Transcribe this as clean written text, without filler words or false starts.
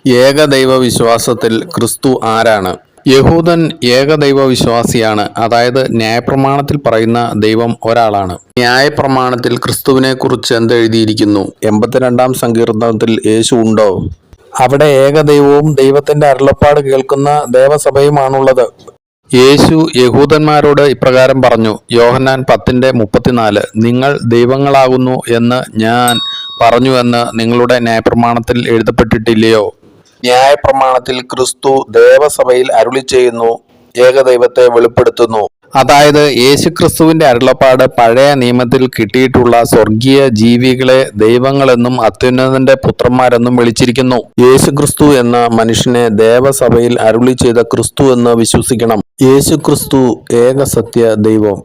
ഏകദൈവ വിശ്വാസത്തിൽ ക്രിസ്തു ആരാണ്? യഹൂദൻ ഏകദൈവ വിശ്വാസിയാണ്. അതായത് ന്യായപ്രമാണത്തിൽ പറയുന്ന ദൈവം ഒരാളാണ്. ന്യായപ്രമാണത്തിൽ ക്രിസ്തുവിനെ കുറിച്ച് എന്തെഴുതിയിരിക്കുന്നു? 82-ാം സങ്കീർത്തനത്തിൽ യേശു ഉണ്ടോ? അവിടെ ഏകദൈവവും ദൈവത്തിന്റെ അരുളപ്പാട് കേൾക്കുന്ന ദേവസഭയുമാണുള്ളത്. യേശു യഹൂദന്മാരോട് ഇപ്രകാരം പറഞ്ഞു, യോഹന്നാൻ 10:34, നിങ്ങൾ ദൈവങ്ങളാകുന്നു എന്ന് ഞാൻ പറഞ്ഞുവെന്ന് നിങ്ങളുടെ ന്യായപ്രമാണത്തിൽ എഴുതപ്പെട്ടിട്ടില്ലയോ? ന്യായപ്രമാണത്തിൽ ക്രിസ്തു ദേവസഭയിൽ അരുളിച്ചെയ്യുന്നു, ഏകദൈവത്തെ വെളിപ്പെടുത്തുന്നു. അതായത് യേശുക്രിസ്തുവിന്റെ അരുളപ്പാട് പഴയ നിയമത്തിൽ കിട്ടിയിട്ടുള്ള സ്വർഗീയ ജീവികളെ ദൈവങ്ങളെന്നും അത്യുന്നതന്റെ പുത്രന്മാരെന്നും വിളിച്ചിരിക്കുന്നു. യേശുക്രിസ്തു എന്ന മനുഷ്യനെ ദേവസഭയിൽ അരുളി ചെയ്ത ക്രിസ്തു എന്ന് വിശ്വസിക്കണം. യേശുക്രിസ്തു ഏകസത്യ ദൈവം.